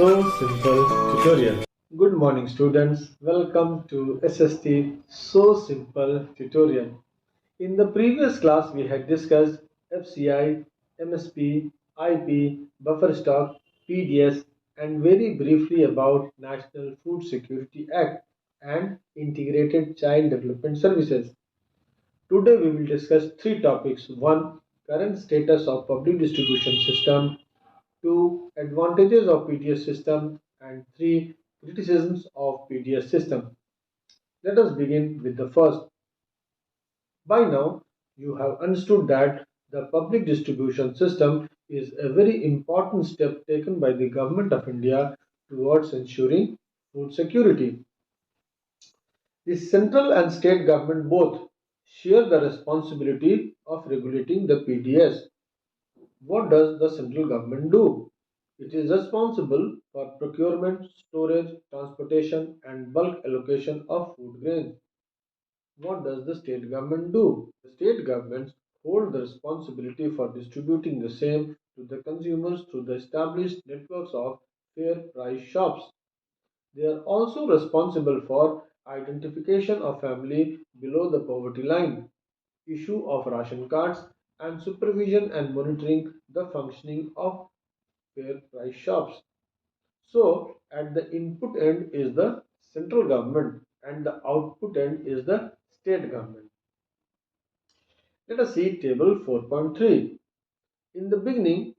So Simple tutorial. Good morning students. Welcome to SST So Simple tutorial. In the previous class we had discussed FCI, MSP, IP, buffer stock, PDS and very briefly about National Food Security Act and Integrated Child Development Services. Today we will discuss three topics. 1. Current status of public distribution system. 2. Advantages of PDS system. And 3. Criticisms of PDS system. Let us begin with the first. By now, you have understood that the public distribution system is a very important step taken by the Government of India towards ensuring food security. The central and state government both share the responsibility of regulating the PDS. What does the central government do? It is responsible for procurement, storage, transportation, and bulk allocation of food grains. What does the state government do? The state governments hold the responsibility for distributing the same to the consumers through the established networks of fair price shops. They are also responsible for identification of family below the poverty line, issue of ration cards, and supervision and monitoring the functioning of fair price shops. So, at the input end is the central government and the output end is the state government. Let us see table 4.3. In the beginning,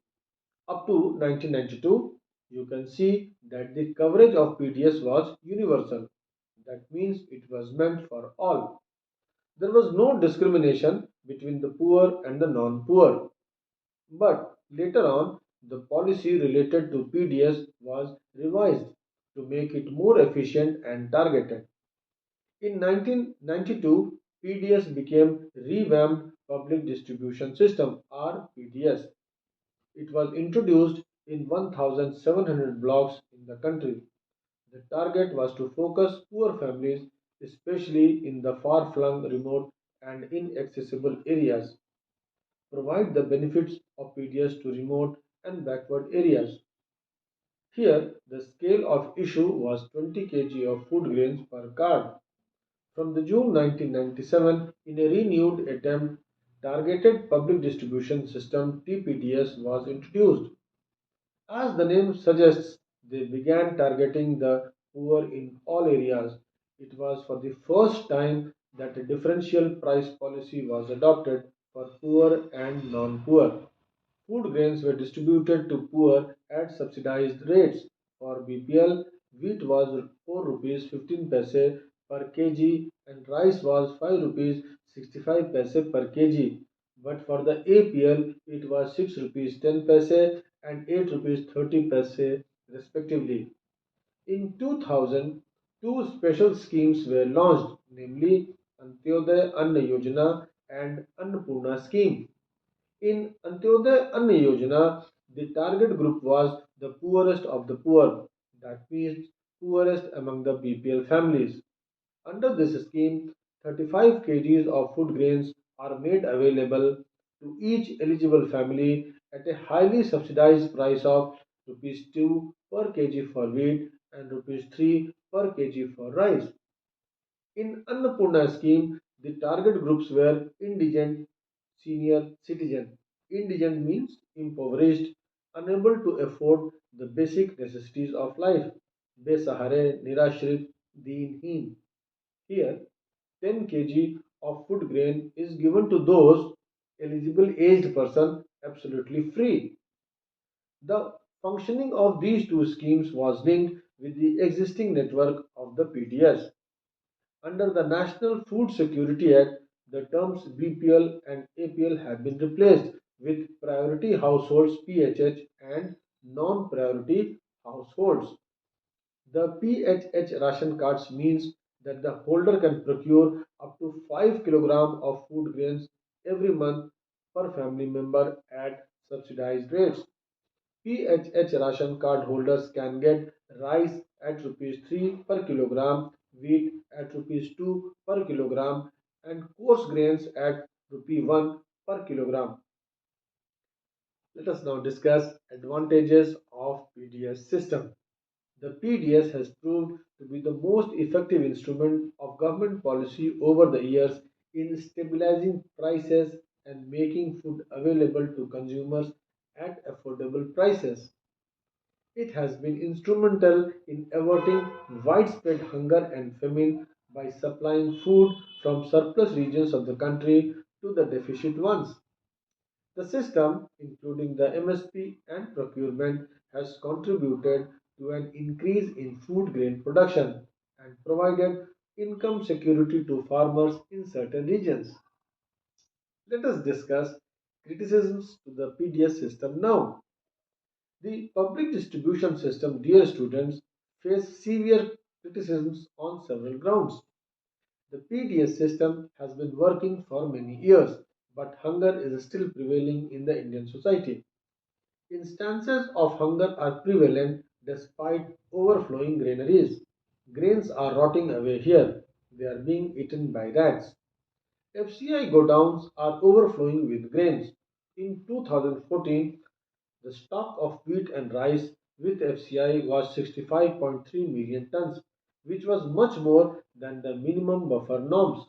up to 1992, you can see that the coverage of PDS was universal. That means it was meant for all. There was no discrimination between the poor and the non-poor. But later on, the policy related to PDS was revised to make it more efficient and targeted. In 1992, PDS became Revamped Public Distribution System or PDS. It was introduced in 1,700 blocks in the country. The target was to focus poor families, especially in the far-flung, remote, and inaccessible areas, provide the benefits of PDS to remote and backward areas. Here, the scale of issue was 20 kg of food grains per card. From the June 1997, in a renewed attempt, Targeted Public Distribution System (TPDS) was introduced. As the name suggests, they began targeting the poor in all areas. It was for the first time that a differential price policy was adopted for poor and non-poor. Food grains were distributed to poor at subsidized rates. For BPL, wheat was 4 rupees 15 paise per kg and rice was 5 rupees 65 paise per kg. But for the APL, it was 6 rupees 10 paise and 8 rupees 30 paise respectively. In 2000, two special schemes were launched, namely Antyodaya Anna Yojana and Annapurna scheme. In Antyodaya Anna Yojana, the target group was the poorest of the poor, that means poorest among the BPL families. Under this scheme, 35 kgs of food grains are made available to each eligible family at a highly subsidized price of rupees 2 per kg for wheat and rupees 3 per kg for rice. In Annapurna scheme, the target groups were indigent senior citizen. Indigent means impoverished, unable to afford the basic necessities of life. Besahare, Nirashrit, Deenheen. Here, 10 kg of food grain is given to those eligible aged person absolutely free. The functioning of these two schemes was linked with the existing network of the PDS. Under the National Food Security Act, the terms BPL and APL have been replaced with Priority Households (PHH) and Non-Priority Households. The PHH ration cards means that the holder can procure up to 5 kg of food grains every month per family member at subsidized rates. PHH ration card holders can get rice at rupees 3 per kilogram, wheat at rupees 2 per kilogram, and coarse grains at rupee 1 per kilogram. Let us now discuss advantages of PDS system. The PDS has proved to be the most effective instrument of government policy over the years in stabilizing prices and making food available to consumers at affordable prices. It has been instrumental in averting widespread hunger and famine by supplying food from surplus regions of the country to the deficient ones. The system, including the MSP and procurement, has contributed to an increase in food grain production and provided income security to farmers in certain regions. Let us discuss criticisms to the PDS system now. The public distribution system, dear students, face severe criticisms on several grounds. The PDS system has been working for many years, but hunger is still prevailing in the Indian society. Instances of hunger are prevalent despite overflowing granaries. Grains are rotting away here. They are being eaten by rats. FCI godowns are overflowing with grains. In 2014, the stock of wheat and rice with FCI was 65.3 million tons, which was much more than the minimum buffer norms.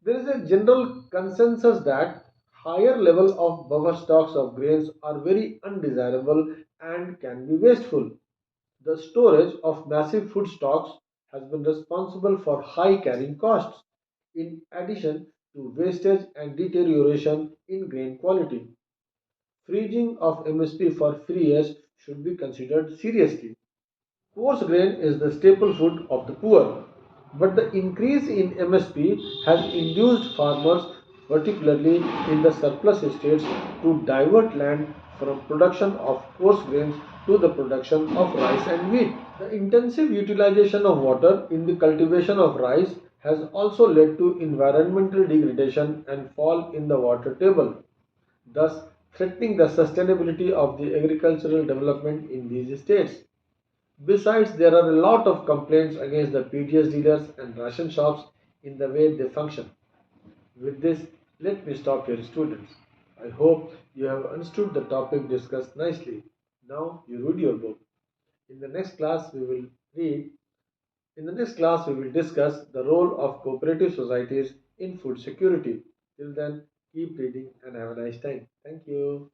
There is a general consensus that higher level of buffer stocks of grains are very undesirable and can be wasteful. The storage of massive food stocks has been responsible for high carrying costs, in addition to wastage and deterioration in grain quality. Freezing of MSP for 3 years should be considered seriously. Coarse grain is the staple food of the poor, but the increase in MSP has induced farmers, particularly in the surplus estates, to divert land from production of coarse grains to the production of rice and wheat. The intensive utilization of water in the cultivation of rice has also led to environmental degradation and fall in the water table, thus threatening the sustainability of the agricultural development in these states. Besides, there are a lot of complaints against the PDS dealers and ration shops in the way they function. With this, let me stop here, students. I hope you have understood the topic discussed nicely. Now you read your book. In the next class, we will read. In the next class, we will discuss the role of cooperative societies in food security. Till then, keep reading and have a nice time. Thank you.